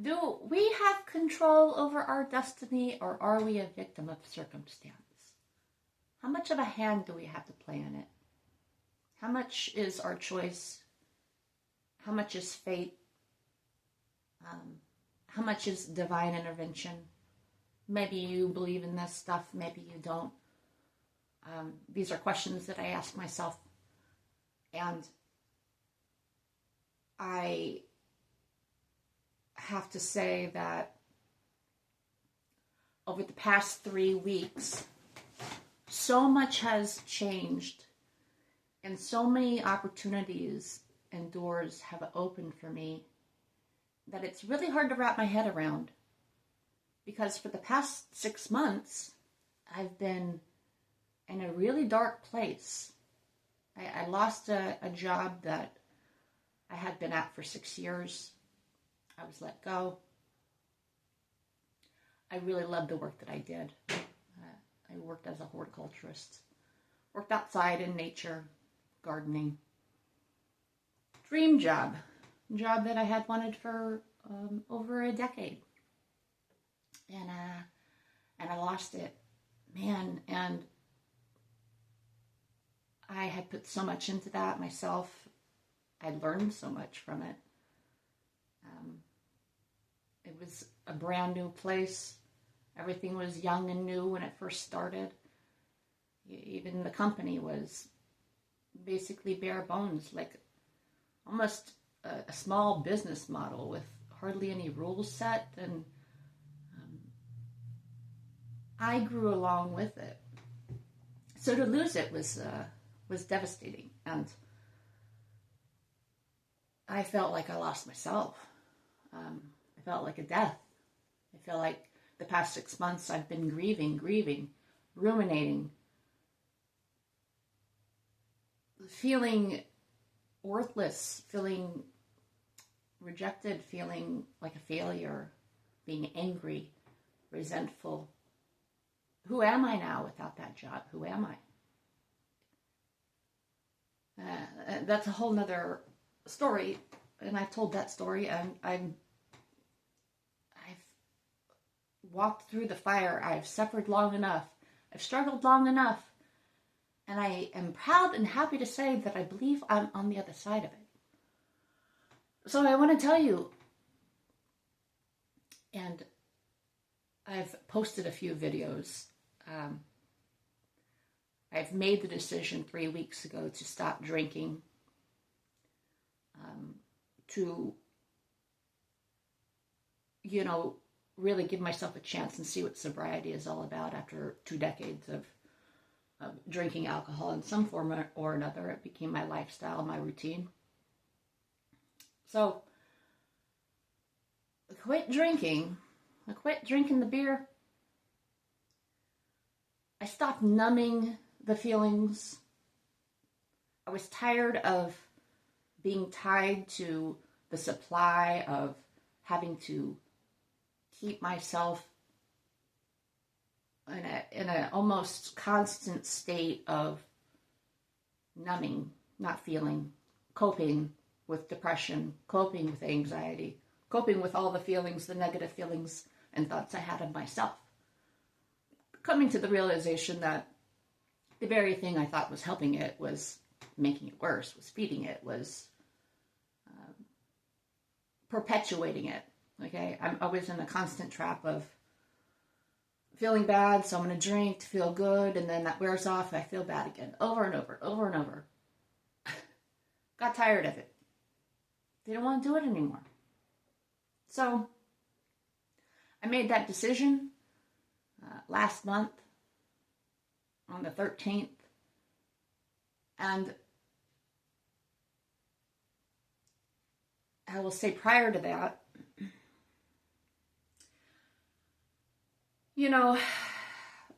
Do we have control over our destiny, or are we a victim of circumstance? How much of a hand do we have to play in it? How much is our choice? How much is fate? How much is divine intervention? Maybe you believe in this stuff, maybe you don't. These are questions that I ask myself, and I have to say that over the past 3 weeks, so much has changed, and so many opportunities and doors have opened for me that it's really hard to wrap my head around. Because for the past 6 months, I've been in a really dark place. I lost a job that I had been at for 6 years. I was let go. I really loved the work that I did. I worked as a horticulturist. Worked outside in nature, gardening. Dream job. Job that I had wanted for over a decade. And I lost it. Man, and I had put so much into that myself. I learned so much from it. It was a brand new place. Everything was young and new when it first started. Even the company was basically bare bones, like almost a small business model with hardly any rules set, and I grew along with it. So to lose it was devastating, and I felt like I lost myself. I felt like a death. I feel like the past 6 months I've been grieving, ruminating, feeling worthless, feeling rejected, feeling like a failure, being angry, resentful. Who am I now without that job? Who am I? That's a whole nother story, and I've told that story, and I've walked through the fire. I've suffered long enough. I've struggled long enough, and I am proud and happy to say that I believe I'm on the other side of it. So I want to tell you, and I've posted a few videos. I've made the decision 3 weeks ago to stop drinking, to, really give myself a chance and see what sobriety is all about after 2 decades of drinking alcohol in some form or another. It became my lifestyle, my routine. So, I quit drinking the beer. I stopped numbing the feelings. I was tired of being tied to the supply, of having to keep myself in a almost constant state of numbing, not feeling, coping with depression, coping with anxiety, coping with all the feelings, the negative feelings and thoughts I had of myself. Coming to the realization that the very thing I thought was helping it was making it worse, was feeding it, was perpetuating it. Okay, I'm always in a constant trap of feeling bad, so I'm going to drink to feel good, and then that wears off, I feel bad again, over and over. Got tired of it. Didn't want to do it anymore. So, I made that decision last month on the 13th, and I will say prior to that,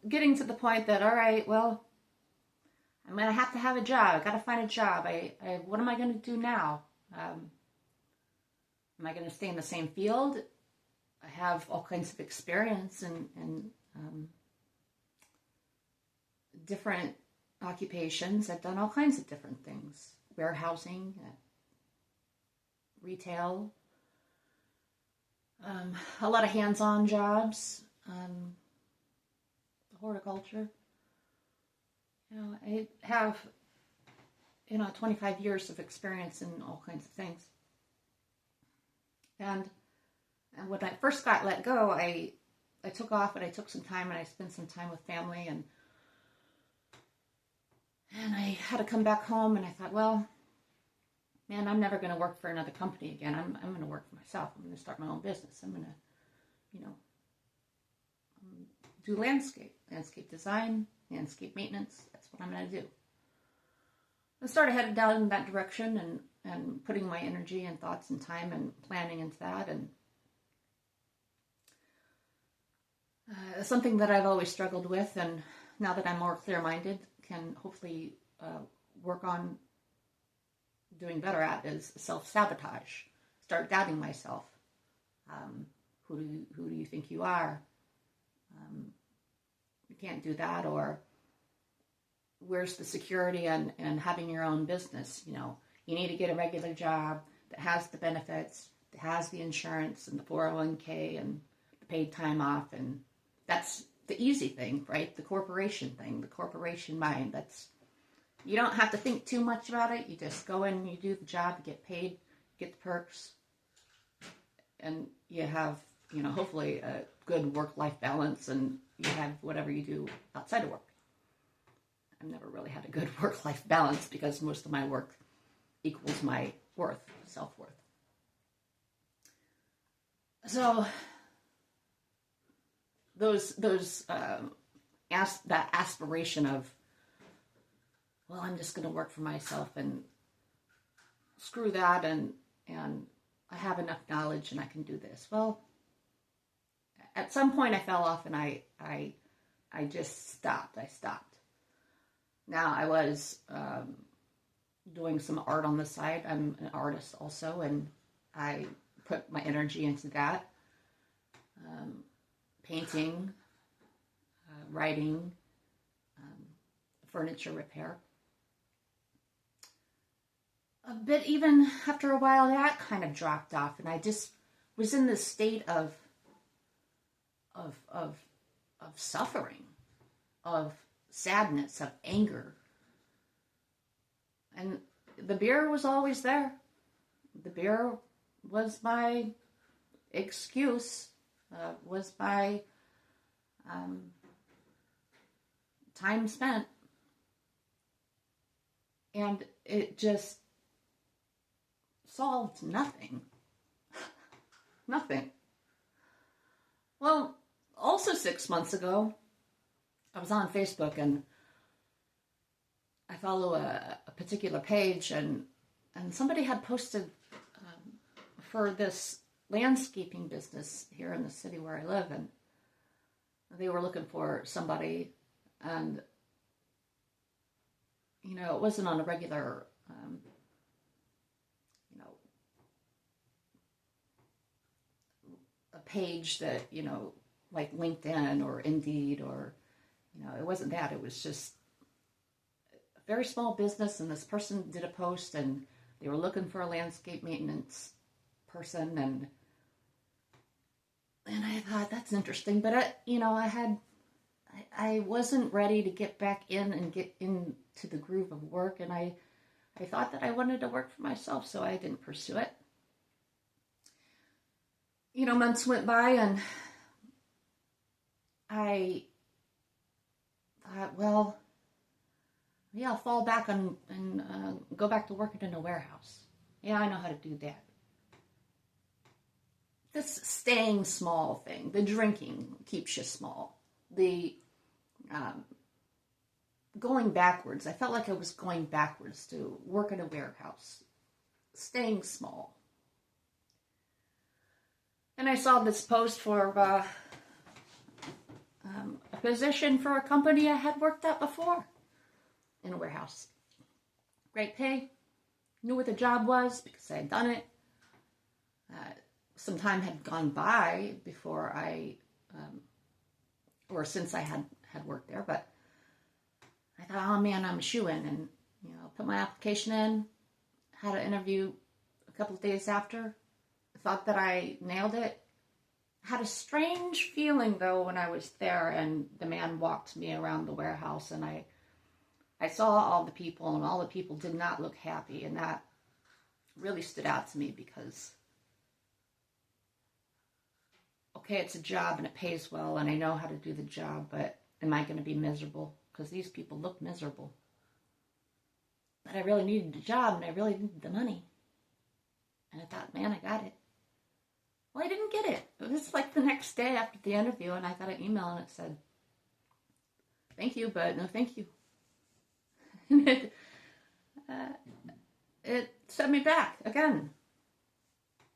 getting to the point that, all right, well, I'm going to have a job. I got to find a job. What am I going to do now? Am I going to stay in the same field? I have all kinds of experience and different occupations. I've done all kinds of different things. Warehousing, retail. A lot of hands-on jobs, horticulture. I have 25 years of experience in all kinds of things. And when I first got let go, I took off and I took some time and I spent some time with family and I had to come back home and I thought, well, man, I'm never going to work for another company again. I'm going to work for myself. I'm going to start my own business. I'm going to, do landscape design, landscape maintenance. That's what I'm going to do. I started headed down in that direction and putting my energy and thoughts and time and planning into that. And something that I've always struggled with, and now that I'm more clear-minded, can hopefully work on doing better at, is self-sabotage. Start doubting myself. Who do you think you are? You can't do that, or where's the security and having your own business? You need to get a regular job that has the benefits, that has the insurance and the 401k and the paid time off, and that's the easy thing, right? The corporation thing, the corporation mind. You don't have to think too much about it. You just go in, you do the job, you get paid, get the perks, and you have, hopefully a good work-life balance, and you have whatever you do outside of work. I've never really had a good work-life balance because most of my work equals my worth, self-worth. So that aspiration of, well, I'm just going to work for myself and screw that, and I have enough knowledge and I can do this. Well, at some point I fell off and I just stopped. I stopped. Now I was doing some art on the side. I'm an artist also, and I put my energy into that. Painting, writing, furniture repair. But even after a while, that kind of dropped off, and I just was in this state of suffering, of sadness, of anger. And the beer was always there. The beer was my excuse, was my time spent. And it just solved nothing. Nothing. Well, also 6 months ago, I was on Facebook and I follow a particular page, and somebody had posted for this landscaping business here in the city where I live, and they were looking for somebody, and it wasn't on a regular a page that like LinkedIn or Indeed, or it wasn't that. It was just a very small business, and this person did a post, and they were looking for a landscape maintenance person, and I thought, that's interesting, but I wasn't ready to get back in and get into the groove of work, and I thought that I wanted to work for myself, so I didn't pursue it. Months went by, and I thought, well, yeah, I'll fall back on and go back to working in a warehouse. Yeah, I know how to do that. This staying small thing, the drinking keeps you small. The going backwards, I felt like I was going backwards to work in a warehouse, staying small. And I saw this post for a position for a company I had worked at before in a warehouse. Great pay, knew what the job was because I had done it. Some time had gone by before or since I had worked there, but I thought, oh man, I'm a shoo-in, and put my application in, had an interview a couple of days after, thought that I nailed it, Had a strange feeling though when I was there and the man walked me around the warehouse, and I saw all the people, and all the people did not look happy, and that really stood out to me because, okay, it's a job and it pays well and I know how to do the job, but am I going to be miserable? Because these people look miserable. But I really needed the job and I really needed the money. And I thought, man, I got it. Well, I didn't get it. It was like the next day after the interview, and I got an email and it said, thank you, but no thank you. And it set me back again.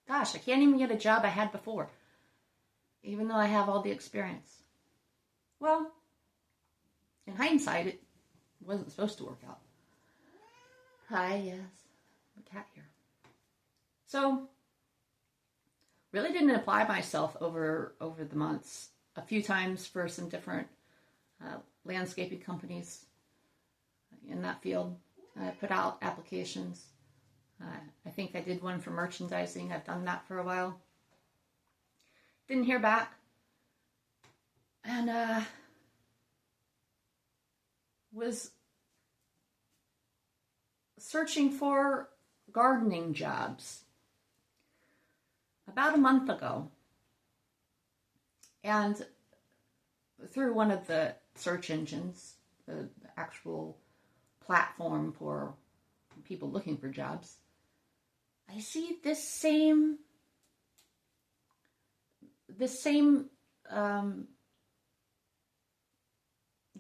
Gosh, I can't even get a job I had before, even though I have all the experience. Well, in hindsight, it wasn't supposed to work out. Hi, yes, a cat here. So, really didn't apply myself over the months. A few times for some different landscaping companies in that field. I put out applications. I think I did one for merchandising. I've done that for a while. Didn't hear back. And was searching for gardening jobs about a month ago. And through one of the search engines, the actual platform for people looking for jobs, I see this same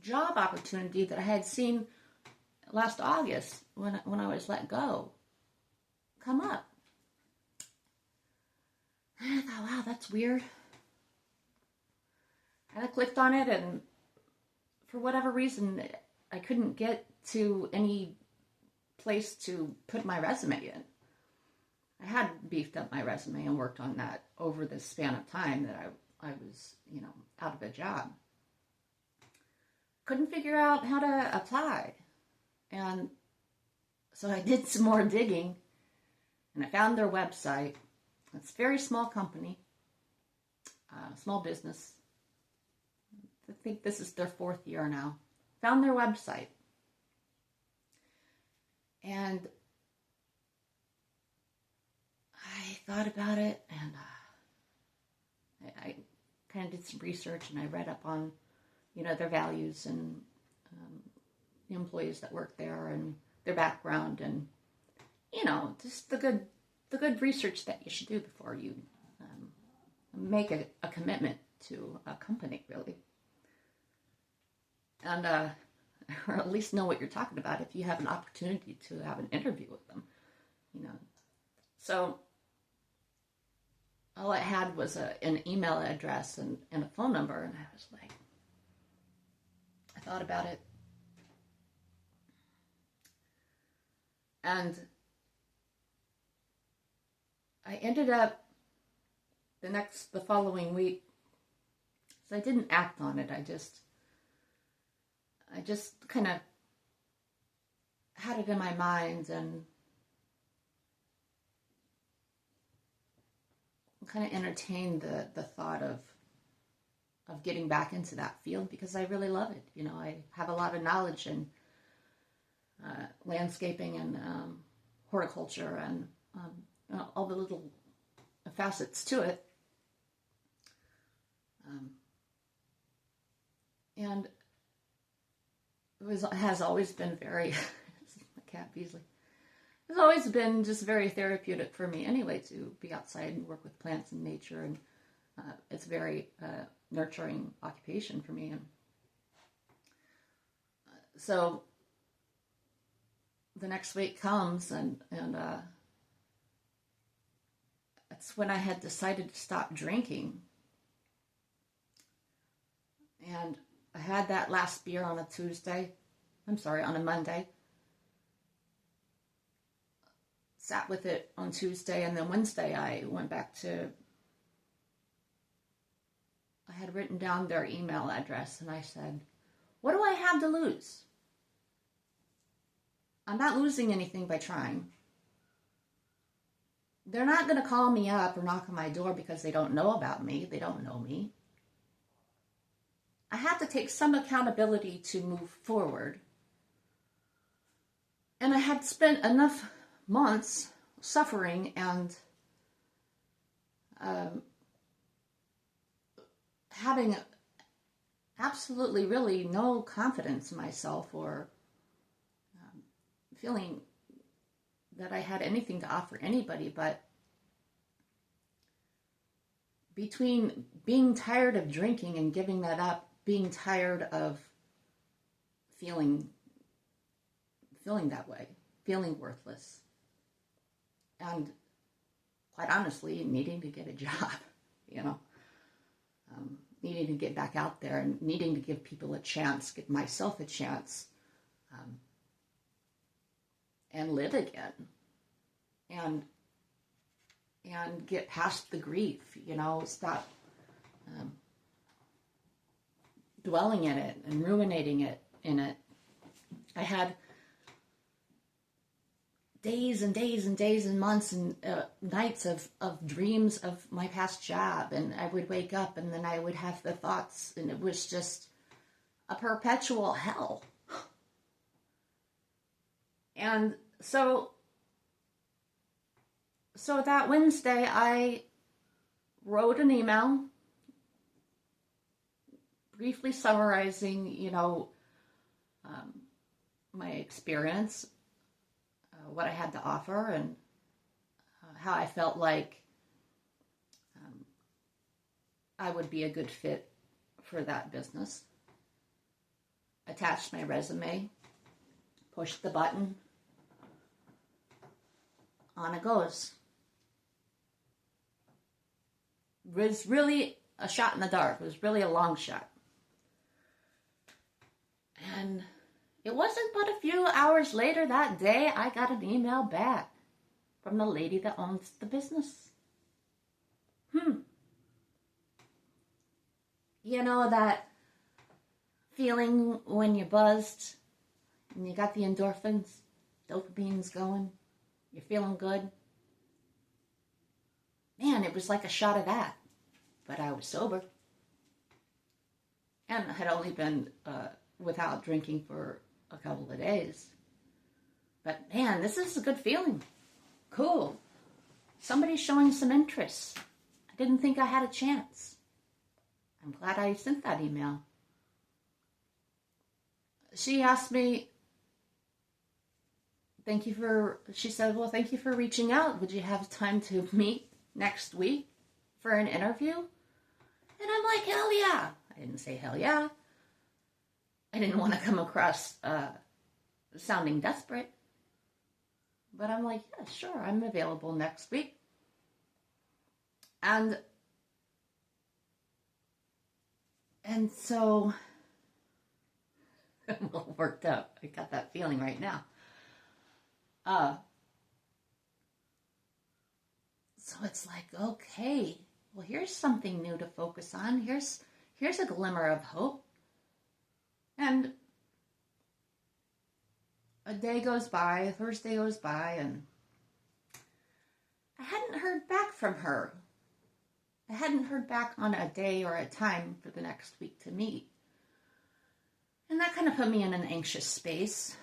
job opportunity that I had seen last August when I was let go come up. And I thought, wow, that's weird. And I clicked on it, and for whatever reason, I couldn't get to any place to put my resume in. I had beefed up my resume and worked on that over the span of time that I was, out of a job. Couldn't figure out how to apply. And so I did some more digging, and I found their website. It's a very small company, small business. I think this is their 4th year now. Found their website. And I thought about it, and I kind of did some research, and I read up on, their values and the employees that work there and their background, and, just the good research that you should do before you make a commitment to a company, really. And, or at least know what you're talking about if you have an opportunity to have an interview with them, So all I had was an email address and a phone number, and I was like, I thought about it. And I ended up the following week, so I didn't act on it. I just kind of had it in my mind and kind of entertained the thought of getting back into that field because I really love it. I have a lot of knowledge in landscaping and horticulture and all the little facets to it. And has always been very, this is my cat Beasley, it's always been just very therapeutic for me anyway to be outside and work with plants and nature, and it's a very nurturing occupation for me. And so the next week comes, and that's when I had decided to stop drinking. And I had that last beer on a Monday. Sat with it on Tuesday, and then Wednesday I went back to, I had written down their email address, and I said, what do I have to lose? I'm not losing anything by trying. they're not going to call me up or knock on my door because they don't know about me. They don't know me. I have to take some accountability to move forward. And I had spent enough months suffering and having absolutely really no confidence in myself, or feeling that I had anything to offer anybody. But between being tired of drinking and giving that up, being tired of feeling that way, feeling worthless, and quite honestly, needing to get a job, you know, needing to get back out there and needing to give people a chance, give myself a chance, and live again, and get past the grief, you know, stop dwelling in it and ruminating it in it. I had days and days and days and months and nights of dreams of my past job, and I would wake up and then I would have the thoughts, and it was just a perpetual hell. And so that Wednesday I wrote an email briefly summarizing, you know, my experience, what I had to offer, and how I felt like I would be a good fit for that business. Attached my resume, pushed the button, on it goes. It was really a shot in the dark. It was really a long shot. And it wasn't but a few hours later that day I got an email back from the lady that owns the business. You know that feeling when you're buzzed and you got the endorphins, dopamine's going, you're feeling good? Man, it was like a shot of that, but I was sober. And I had only been without drinking for a couple of days. But man, this is a good feeling. Cool. Somebody's showing some interest. I didn't think I had a chance. I'm glad I sent that email. She asked me, she said, well, thank you for reaching out. Would you have time to meet next week for an interview? And I'm like, hell yeah. I didn't say hell yeah. I didn't want to come across sounding desperate. But I'm like, yeah, sure, I'm available next week. And so I'm a little worked up. I got that feeling right now. So it's like, okay, well, here's something new to focus on. Here's a glimmer of hope. And a day goes by, a Thursday goes by, and I hadn't heard back from her. I hadn't heard back on a day or a time for the next week to meet. And that kind of put me in an anxious space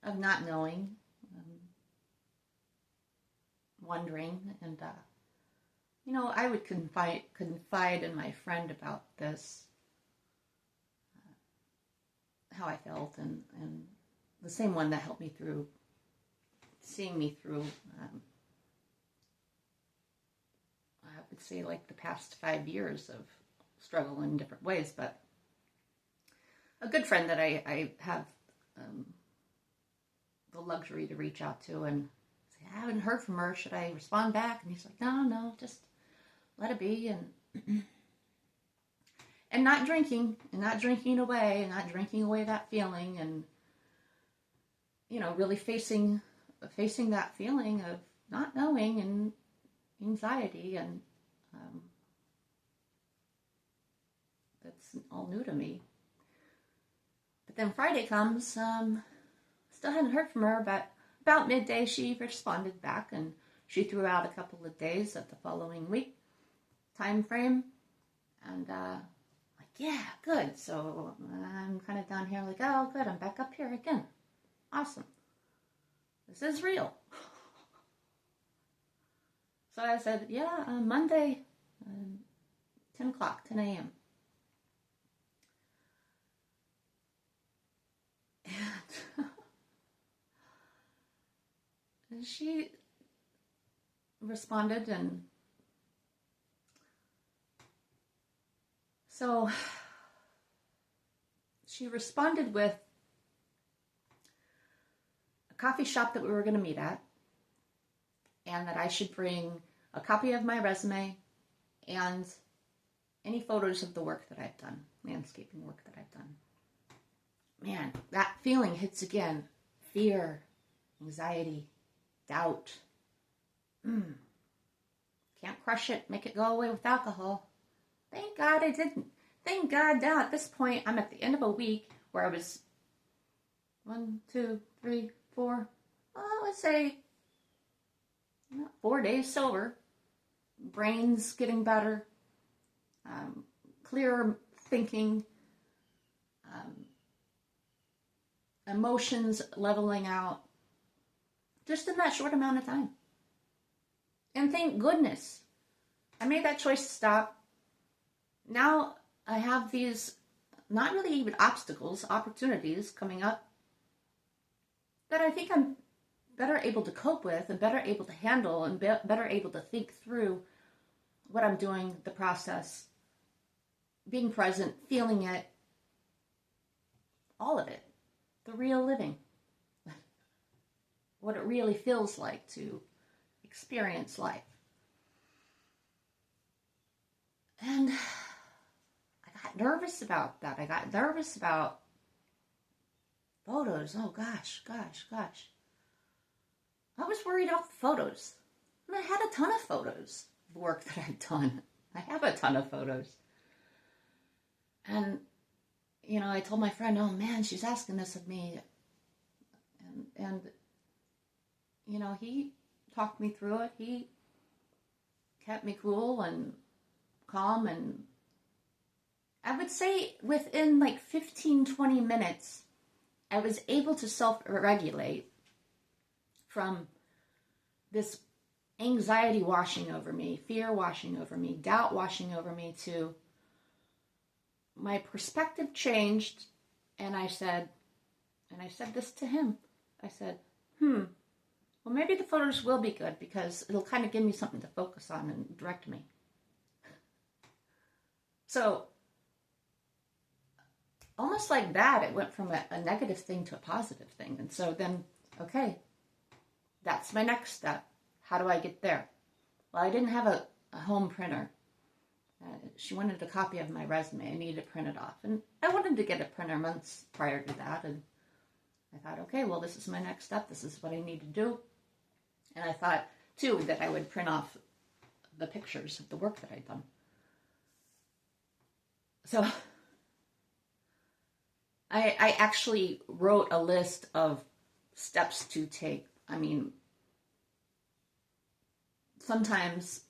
of not knowing, wondering, and you know, I would confide in my friend about this, how I felt, and the same one that helped me through, seeing me through, I would say like the past 5 years of struggle in different ways, but a good friend that I have the luxury to reach out to and say, I haven't heard from her, should I respond back? And he's like, no, just let it be, and not drinking away that feeling, and you know, really facing that feeling of not knowing and anxiety, and that's all new to me. But then Friday comes, still hadn't heard from her, but about midday, she responded back, and she threw out a couple of days of the following week time frame. And like, yeah, good. So I'm kind of down here like, oh, good. I'm back up here again. Awesome. This is real. So I said, yeah, Monday, 10 o'clock, 10 a.m. And she responded, and so she responded with a coffee shop that we were going to meet at, and that I should bring a copy of my resume and any photos of the work that I've done, landscaping work that I've done. Man, that feeling hits again. Fear, anxiety, doubt. Can't crush it, make it go away with alcohol. Thank God I didn't. Thank God now at this point I'm at the end of a week where I was 1, 2, 3, 4, let's say 4 days sober. Brain's getting better. Clearer thinking. Emotions leveling out. Just in that short amount of time. And thank goodness I made that choice to stop. Now I have these, not really even obstacles, opportunities coming up that I think I'm better able to cope with and better able to handle and better able to think through what I'm doing, the process, being present, feeling it, all of it, the real living, what it really feels like to experience life. And I got nervous about that. I got nervous about photos. Oh gosh. I was worried about photos. And I had a ton of photos of work that I've done. I have a ton of photos. And, I told my friend, oh man, she's asking this of me. And he talked me through it. He kept me cool and calm. And I would say within like 15, 20 minutes, I was able to self-regulate from this anxiety washing over me, fear washing over me, doubt washing over me, to my perspective changed. And I said this to him. I said, well, maybe the photos will be good because it'll kind of give me something to focus on and direct me. So almost like that, it went from a negative thing to a positive thing. And so then, okay, that's my next step. How do I get there? Well, I didn't have a home printer. She wanted a copy of my resume. I needed to print it off. And I wanted to get a printer months prior to that. And I thought, okay, well, this is my next step. This is what I need to do. And I thought, too, that I would print off the pictures of the work that I'd done. So I actually wrote a list of steps to take. I mean, oftentimes,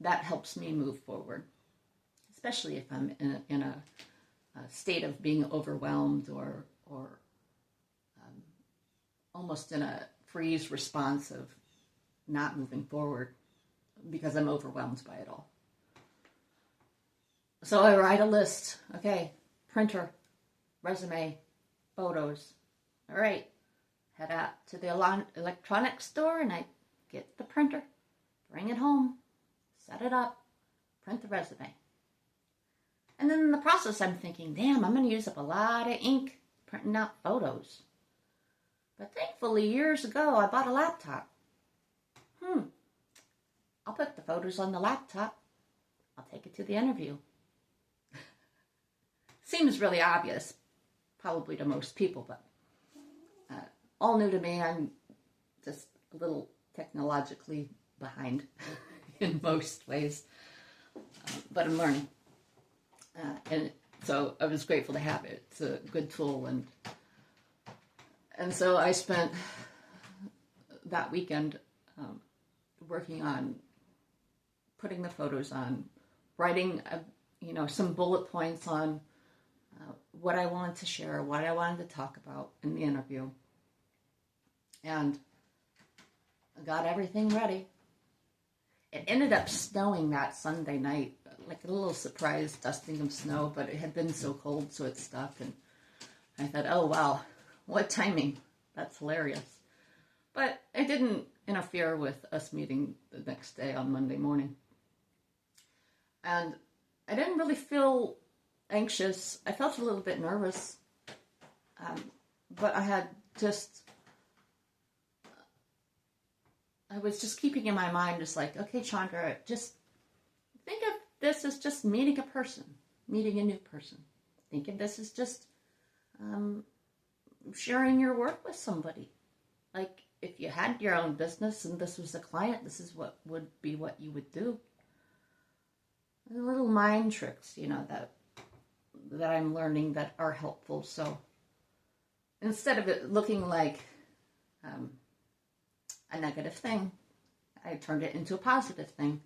that helps me move forward, especially if I'm in a state of being overwhelmed or almost in a freeze response of not moving forward because I'm overwhelmed by it all. So I write a list. Okay, printer, resume, photos. All right, head out to the electronics store and I get the printer, bring it home, set it up, print the resume. And then in the process, I'm thinking, damn, I'm going to use up a lot of ink printing out photos. But thankfully, years ago, I bought a laptop. I'll put the photos on the laptop. I'll take it to the interview. Seems really obvious, probably to most people, but all new to me. I'm just a little technologically behind in most ways, but I'm learning. And so I was grateful to have it. It's a good tool, and And so I spent that weekend working on putting the photos on, writing, some bullet points on what I wanted to share, what I wanted to talk about in the interview. And I got everything ready. It ended up snowing that Sunday night, like a little surprise dusting of snow, but it had been so cold, so it stuck. And I thought, oh, wow, what timing. That's hilarious. But it didn't interfere with us meeting the next day on Monday morning. And I didn't really feel anxious. I felt a little bit nervous. But I was just keeping in my mind, just like, okay, Chandra, just think of this as just meeting a person, meeting a new person. Think of this as just sharing your work with somebody. Like, if you had your own business and this was a client, this is what would be what you would do. Little mind tricks, that I'm learning that are helpful. So instead of it looking like a negative thing, I turned it into a positive thing.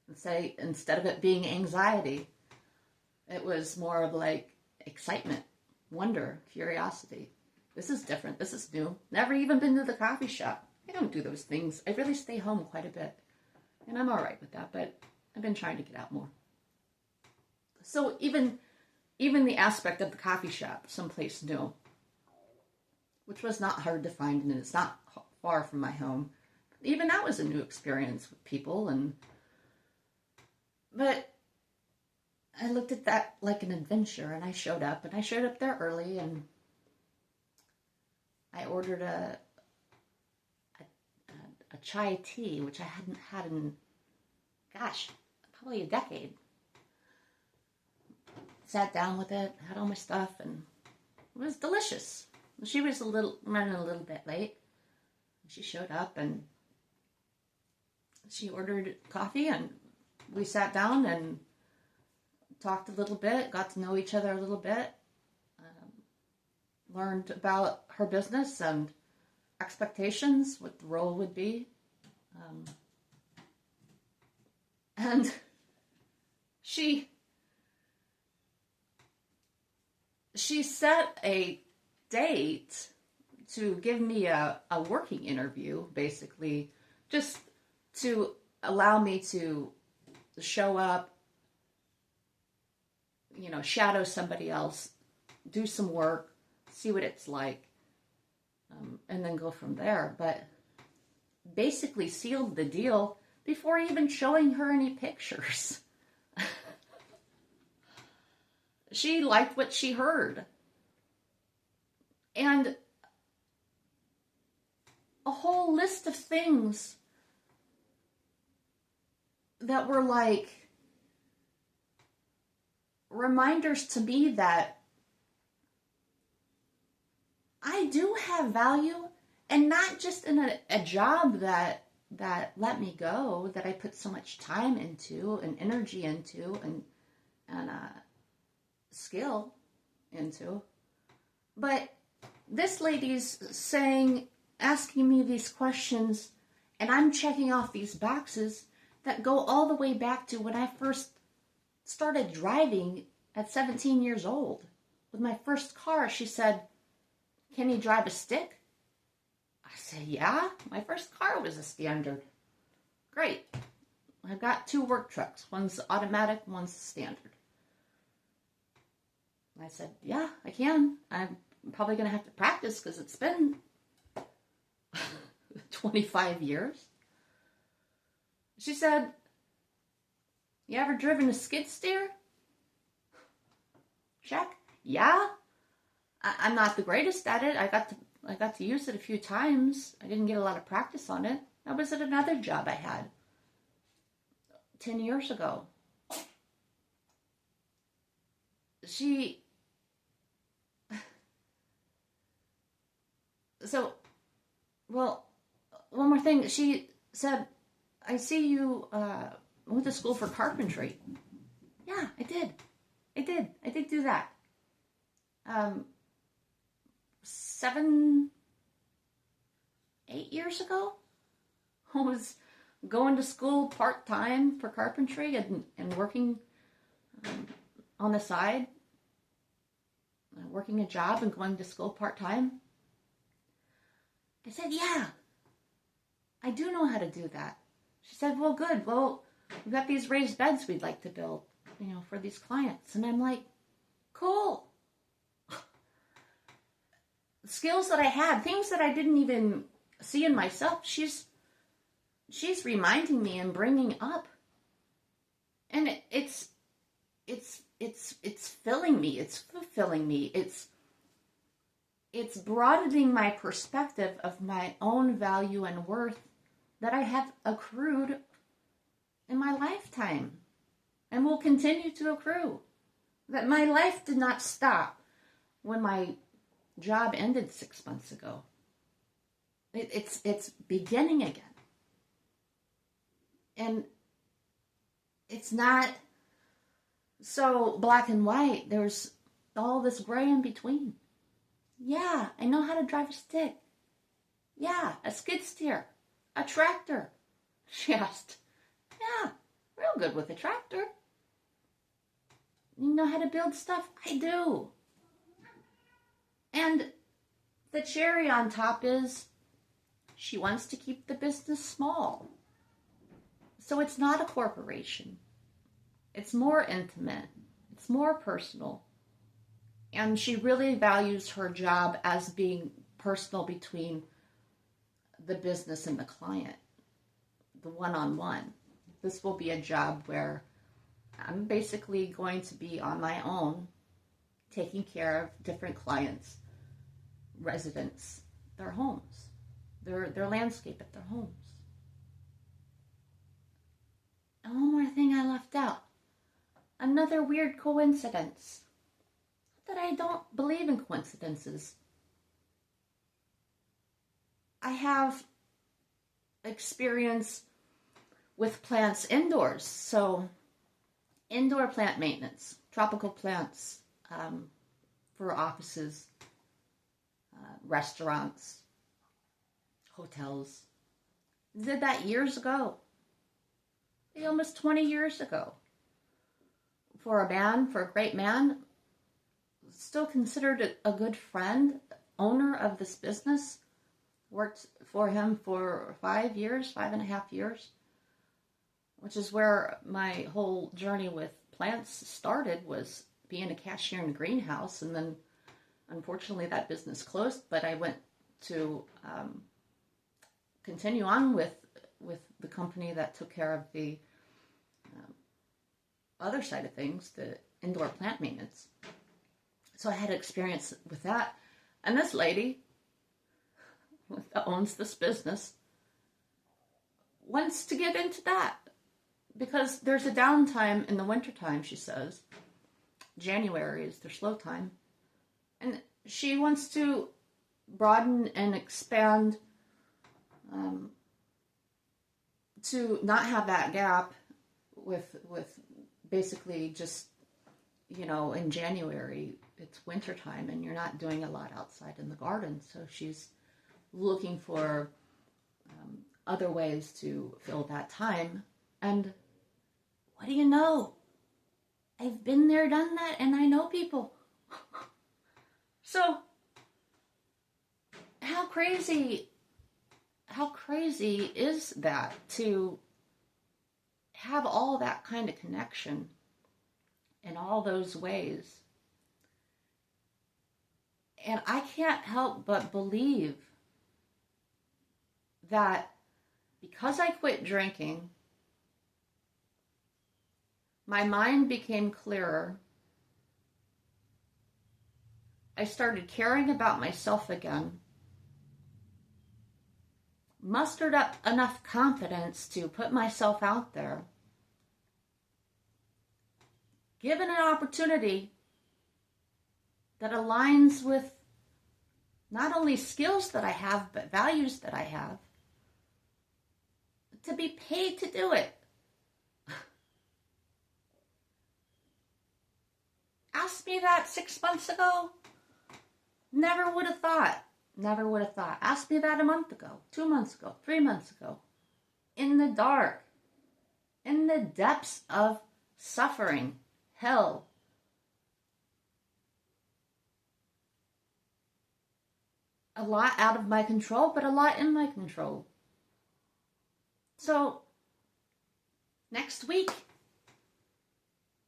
And say, instead of it being anxiety, it was more of like excitement, wonder, curiosity. This is different. This is new. Never even been to the coffee shop. I don't do those things. I really stay home quite a bit. And I'm all right with that, but I've been trying to get out more. So even the aspect of the coffee shop, someplace new, which was not hard to find, and it's not far from my home, even that was a new experience with people. But I looked at that like an adventure, and I showed up there early, and I ordered a chai tea, which I hadn't had in, probably a decade. Sat down with it, had all my stuff, and it was delicious. She was running a little bit late. She showed up, and she ordered coffee, and we sat down and talked a little bit, got to know each other a little bit, learned about her business and expectations, what the role would be. And she set a date to give me a working interview, basically, just to allow me to show up, shadow somebody else, do some work, see what it's like, and then go from there. But basically sealed the deal before even showing her any pictures. She liked what she heard. And a whole list of things that were like reminders to me that I do have value, and not just in a job that let me go, that I put so much time into and energy into and skill into. But this lady's asking me these questions, and I'm checking off these boxes that go all the way back to when I first started driving at 17 years old. With my first car, she said, "Can you drive a stick?" I said, "Yeah, my first car was a standard." "Great. I've got 2 work trucks. One's automatic, one's standard." I said, "Yeah, I can. I'm probably going to have to practice because it's been 25 years. She said, "You ever driven a skid steer?" Check. "Yeah. I'm not the greatest at it. I got to use it a few times. I didn't get a lot of practice on it. That was at another job I had 10 years ago." One more thing. She said, "I see you went to school for carpentry." Yeah, I did. I did do that. 7, 8 years ago. I was going to school part-time for carpentry and working on the side, working a job and going to school part-time. I said, yeah, I do know how to do that. She said, well, good. Well, we've got these raised beds we'd like to build, for these clients. And I'm like, cool. Skills that I had, things that I didn't even see in myself, she's reminding me and bringing up. And it's filling me. It's fulfilling me. It's broadening my perspective of my own value and worth that I have accrued in my lifetime and will continue to accrue. That my life did not stop when my job ended 6 months ago. It's beginning again. And it's not so black and white. There's all this gray in between. Yeah, I know how to drive a stick. Yeah, a skid steer. A tractor. She asked. Yeah, real good with a tractor. You know how to build stuff? I do. And the cherry on top is she wants to keep the business small. So it's not a corporation. It's more intimate. It's more personal. And she really values her job as being personal between the business and the client, the one-on-one. This will be a job where I'm basically going to be on my own, taking care of different clients, residents, their homes, their landscape at their homes. And one more thing I left out. Another weird coincidence. Not that I don't believe in coincidences. I have experience with plants indoors. So indoor plant maintenance, tropical plants for offices, restaurants, hotels. Did that years ago. Almost 20 years ago. For a great man, still considered a good friend, owner of this business, worked for him for 5.5 years, which is where my whole journey with plants started, was being a cashier in a greenhouse. And then, unfortunately, that business closed, but I went to continue on with the company that took care of the other side of things, the indoor plant maintenance. So I had experience with that. And this lady that owns this business wants to get into that because there's a downtime in the wintertime, she says. January is their slow time. And she wants to broaden and expand to not have that gap with basically just, in January, it's wintertime and you're not doing a lot outside in the garden. So she's looking for other ways to fill that time. And what do you know? I've been there, done that, and I know people. So how crazy is that, to have all that kind of connection in all those ways? And I can't help but believe that because I quit drinking, my mind became clearer. I started caring about myself again. Mustered up enough confidence to put myself out there. Given an opportunity that aligns with not only skills that I have, but values that I have, to be paid to do it. Asked me that 6 months ago, Never would have thought. Never would have thought. Ask me that a month ago, 2 months ago, 3 months ago. In the dark, in the depths of suffering, hell. A lot out of my control, but a lot in my control. So, next week,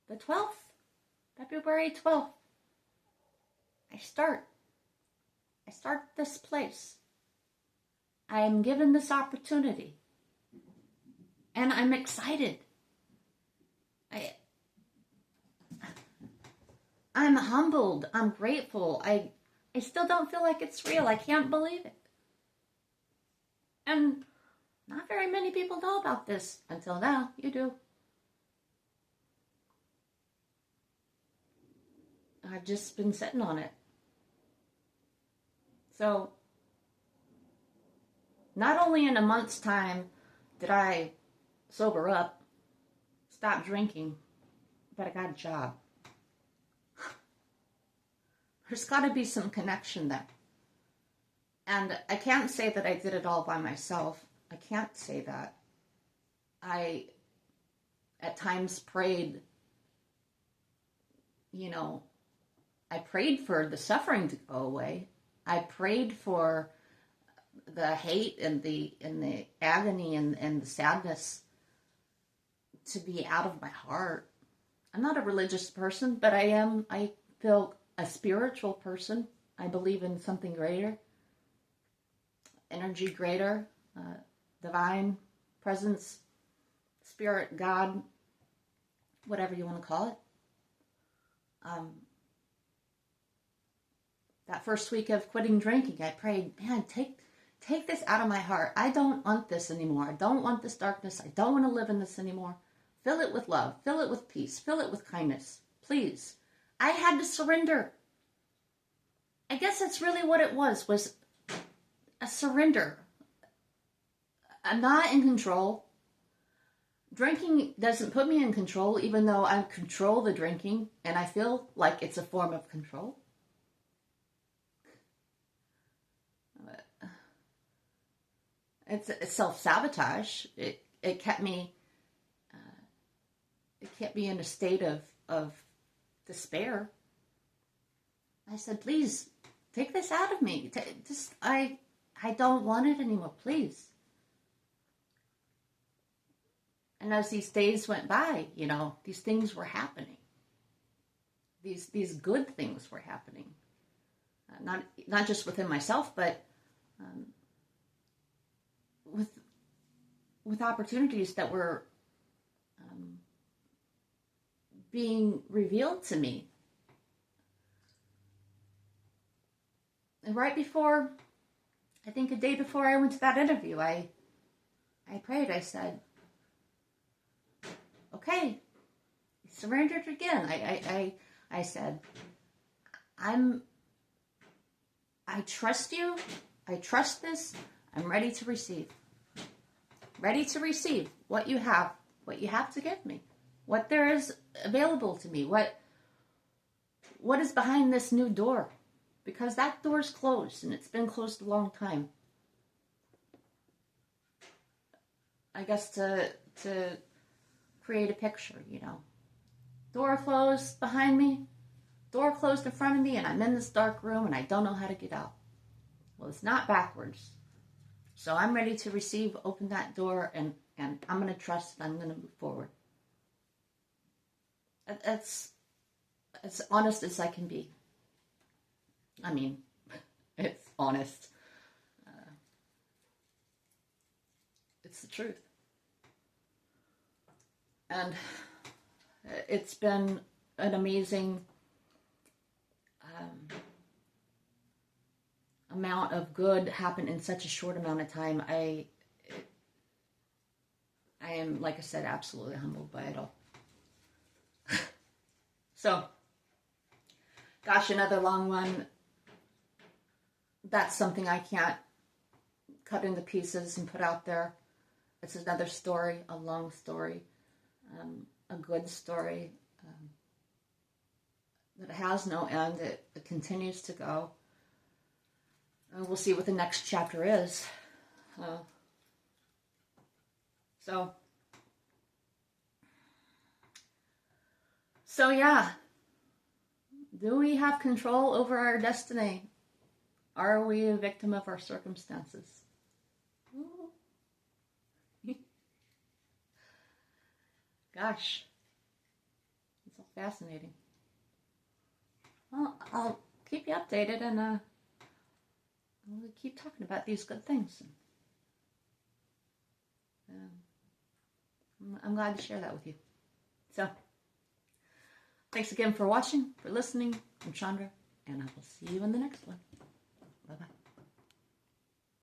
the 12th, February 12th, I start this place. I am given this opportunity. And I'm excited. I'm humbled. I'm grateful. I still don't feel like it's real. I can't believe it. And not very many people know about this until now. You do. I've just been sitting on it. So, not only in a month's time did I sober up, stop drinking, but I got a job. There's got to be some connection there. And I can't say that I did it all by myself. I can't say that. I, at times, prayed, I prayed for the suffering to go away. I prayed for the hate and the agony and the sadness to be out of my heart. I'm not a religious person, but I feel a spiritual person. I believe in something greater, energy greater, divine presence, spirit, God, whatever you want to call it. That first week of quitting drinking, I prayed, man, take this out of my heart. I don't want this anymore. I don't want this darkness. I don't want to live in this anymore. Fill it with love. Fill it with peace. Fill it with kindness. Please. I had to surrender. I guess that's really what it was a surrender. I'm not in control. Drinking doesn't put me in control, even though I control the drinking, and I feel like it's a form of control. It's self-sabotage. It kept me in a state of despair. I said, please, take this out of me. I don't want it anymore, please. And as these days went by, these things were happening. These good things were happening. Not just within myself, but with opportunities that were being revealed to me. And right before, I think a day before I went to that interview, I prayed. I said, okay, surrendered again. I said, I trust you. I trust this. I'm ready to receive. Ready to receive what you have to give me, what there is available to me, what is behind this new door, because that door's closed and it's been closed a long time. I guess to create a picture, door closed behind me, door closed in front of me, and I'm in this dark room and I don't know how to get out. Well, it's not backwards. So I'm ready to receive, open that door, and I'm going to trust and I'm going to move forward. That's as honest as I can be. I mean, it's honest. It's the truth. And it's been an amazing amount of good happen in such a short amount of time. I am, like I said, absolutely humbled by it all. So, gosh, another long one. That's something I can't cut into pieces and put out there. It's another story, a long story, a good story that has no end. It continues to go. And we'll see what the next chapter is. So yeah. Do we have control over our destiny? Are we a victim of our circumstances? Gosh. It's so fascinating. Well, I'll keep you updated and we'll keep talking about these good things. I'm glad to share that with you. So, thanks again for watching, for listening. I'm Chandra, and I will see you in the next one.